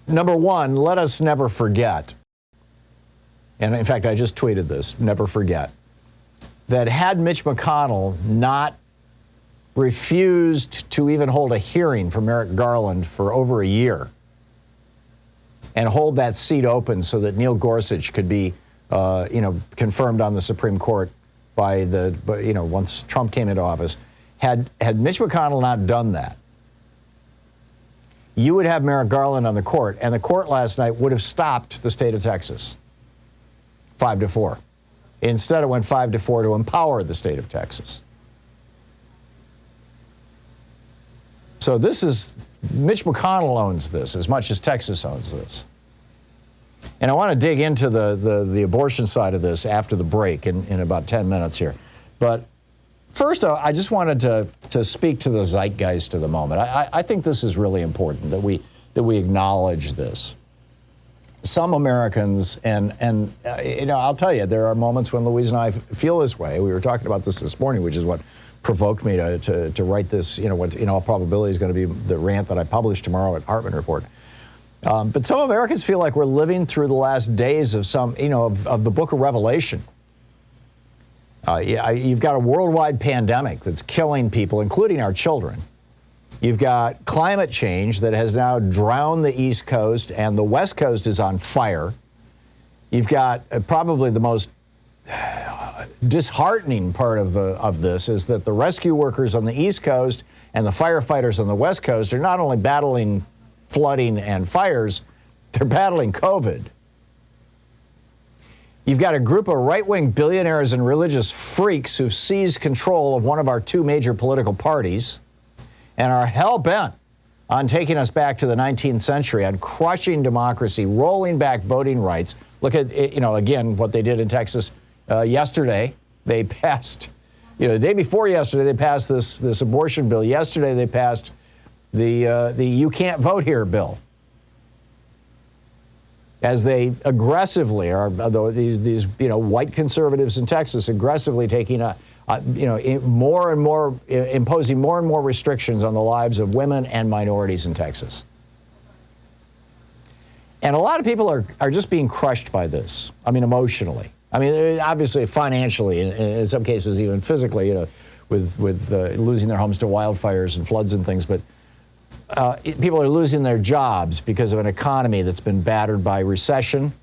number one, let us never forget, and in fact, I just tweeted this, never forget, that had Mitch McConnell not refused to even hold a hearing for Merrick Garland for over a year and hold that seat open so that Neil Gorsuch could be, confirmed on the Supreme Court once Trump came into office, had Mitch McConnell not done that, you would have Merrick Garland on the court, and the court last night would have stopped the state of Texas 5-4. Instead, it went 5-4 to empower the state of Texas. So Mitch McConnell owns this as much as Texas owns this. And I want to dig into the abortion side of this after the break in about 10 minutes here. But first, I just wanted to speak to the zeitgeist of the moment. I think this is really important that we acknowledge this. Some Americans, and I'll tell you, there are moments when Louise and I feel this way. We were talking about this morning, which is what provoked me to write this, what in all probability is going to be the rant that I publish tomorrow at Hartmann Report. But some Americans feel like we're living through the last days of of the book of Revelation. You've got a worldwide pandemic that's killing people, including our children. You've got climate change that has now drowned the East Coast, and the West Coast is on fire. You've got probably the most disheartening part of this is that the rescue workers on the East Coast and the firefighters on the West Coast are not only battling flooding and fires, they're battling COVID. You've got a group of right-wing billionaires and religious freaks who've seized control of one of our two major political parties and are hell-bent on taking us back to the 19th century, on crushing democracy, rolling back voting rights. Look at, again, what they did in Texas yesterday. They passed, the day before yesterday, they passed this abortion bill. Yesterday, they passed the You Can't Vote Here bill. As they aggressively these white conservatives in Texas aggressively taking more and more, imposing more and more restrictions on the lives of women and minorities in Texas. And a lot of people are just being crushed by this. Emotionally. Obviously financially, and in some cases even physically, with losing their homes to wildfires and floods and things. But people are losing their jobs because of an economy that's been battered by recession,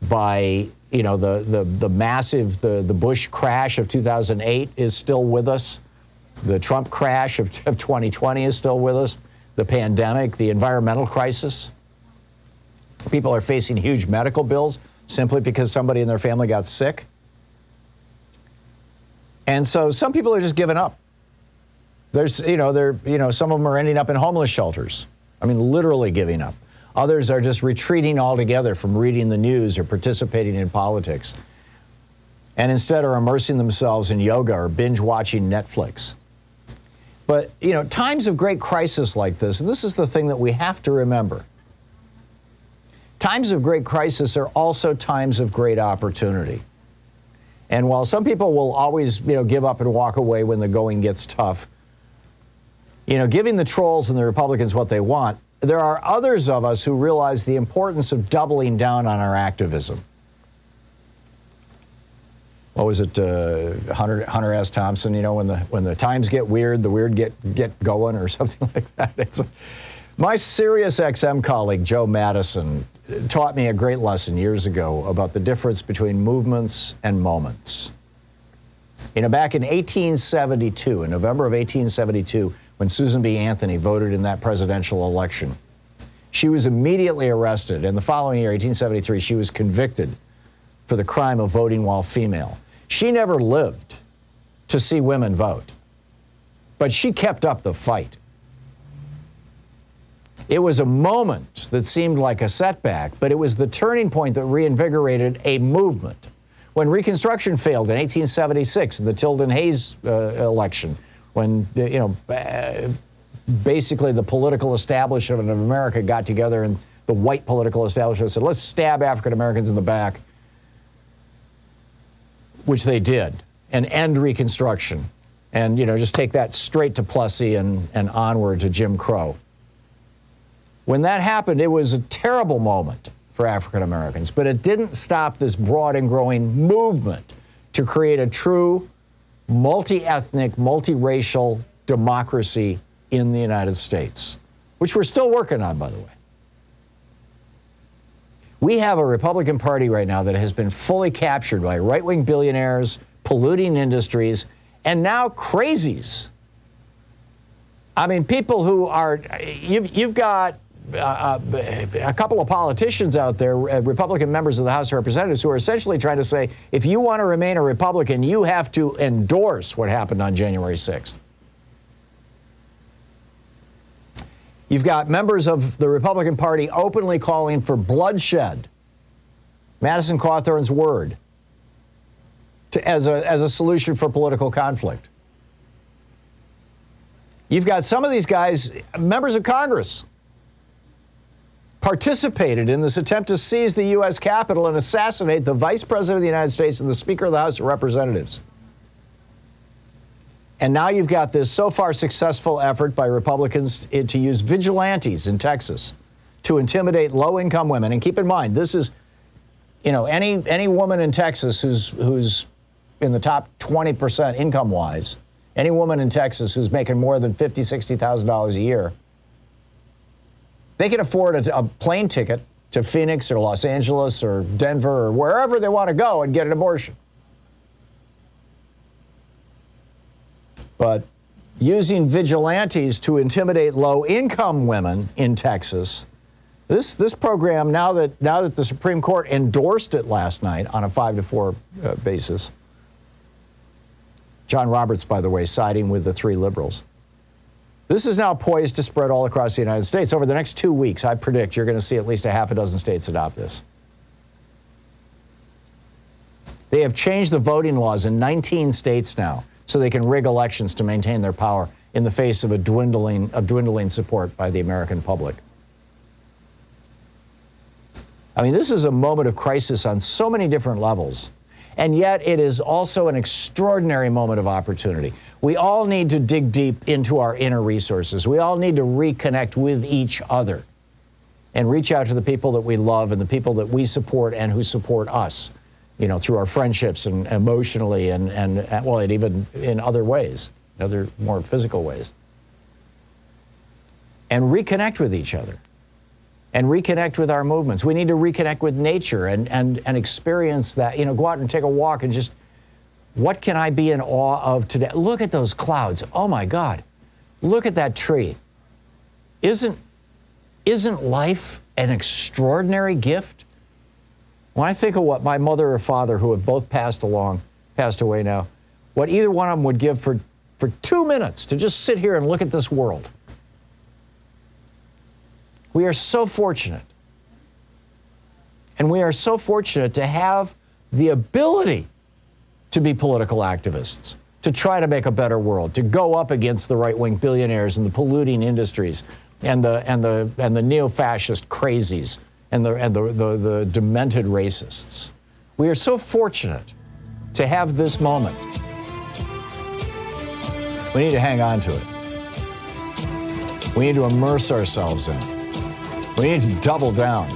by the massive Bush crash of 2008 is still with us. The Trump crash of 2020 is still with us. The pandemic, the environmental crisis. People are facing huge medical bills simply because somebody in their family got sick. And so some people are just giving up. There's, some of them are ending up in homeless shelters. Literally giving up. Others are just retreating altogether from reading the news or participating in politics, and instead are immersing themselves in yoga or binge watching Netflix. But, times of great crisis like this, and this is the thing that we have to remember. Times of great crisis are also times of great opportunity. And while some people will always, give up and walk away when the going gets tough, giving the trolls and the Republicans what they want, there are others of us who realize the importance of doubling down on our activism. What was it, Hunter S. Thompson, when the times get weird, the weird get going, or something like that. My Sirius XM colleague, Joe Madison, taught me a great lesson years ago about the difference between movements and moments. Back in 1872, in November of 1872, when Susan B. Anthony voted in that presidential election, she was immediately arrested. And the following year, 1873, she was convicted for the crime of voting while female. She never lived to see women vote, but she kept up the fight. It was a moment that seemed like a setback, but it was the turning point that reinvigorated a movement. When Reconstruction failed in 1876 in the Tilden Hayes election, when basically the political establishment of America got together, and the white political establishment said, let's stab African Americans in the back, which they did, and end Reconstruction, and, just take that straight to Plessy and onward to Jim Crow. When that happened, it was a terrible moment for African Americans, but it didn't stop this broad and growing movement to create a true multi-ethnic, multiracial democracy in the United States, which we're still working on, by the way. We have a Republican Party right now that has been fully captured by right-wing billionaires, polluting industries, and now crazies. I mean, people who are, you've got a couple of politicians out there, Republican members of the House of Representatives, who are essentially trying to say, if you want to remain a Republican, you have to endorse what happened on January 6th. You've got members of the Republican Party openly calling for bloodshed, Madison Cawthorn's word, as a solution for political conflict. You've got some of these guys, members of Congress, participated in this attempt to seize the U.S. Capitol and assassinate the Vice President of the United States and the Speaker of the House of Representatives. And now you've got this so far successful effort by Republicans to use vigilantes in Texas to intimidate low-income women. And keep in mind, this is, any woman in Texas who's in the top 20% income-wise, any woman in Texas who's making more than $50,000, $60,000 a year, they can afford a plane ticket to Phoenix or Los Angeles or Denver or wherever they want to go and get an abortion. But using vigilantes to intimidate low-income women in Texas, this program, now that the Supreme Court endorsed it last night on a 5-4 basis, John Roberts, by the way, siding with the 3 liberals, this is now poised to spread all across the United States. Over the next 2 weeks, I predict you're going to see at least a half a dozen states adopt this. They have changed the voting laws in 19 states now, so they can rig elections to maintain their power in the face of dwindling support by the American public. I mean, this is a moment of crisis on so many different levels, and yet it is also an extraordinary moment of opportunity. We all need to dig deep into our inner resources. We all need to reconnect with each other and reach out to the people that we love and the people that we support and who support us, through our friendships and emotionally and even in other ways, other more physical ways. And reconnect with each other and reconnect with our movements. We need to reconnect with nature and experience that, go out and take a walk and just, what can I be in awe of today? Look at those clouds. Oh my God. Look at that tree. Isn't life an extraordinary gift? When I think of what my mother or father, who have both passed away now, what either one of them would give for 2 minutes to just sit here and look at this world. We are so fortunate. And we are so fortunate to have the ability to be political activists, to try to make a better world, to go up against the right-wing billionaires and the polluting industries and the neo-fascist crazies and the demented racists. We are so fortunate to have this moment. We need to hang on to it. We need to immerse ourselves in it. We need to double down.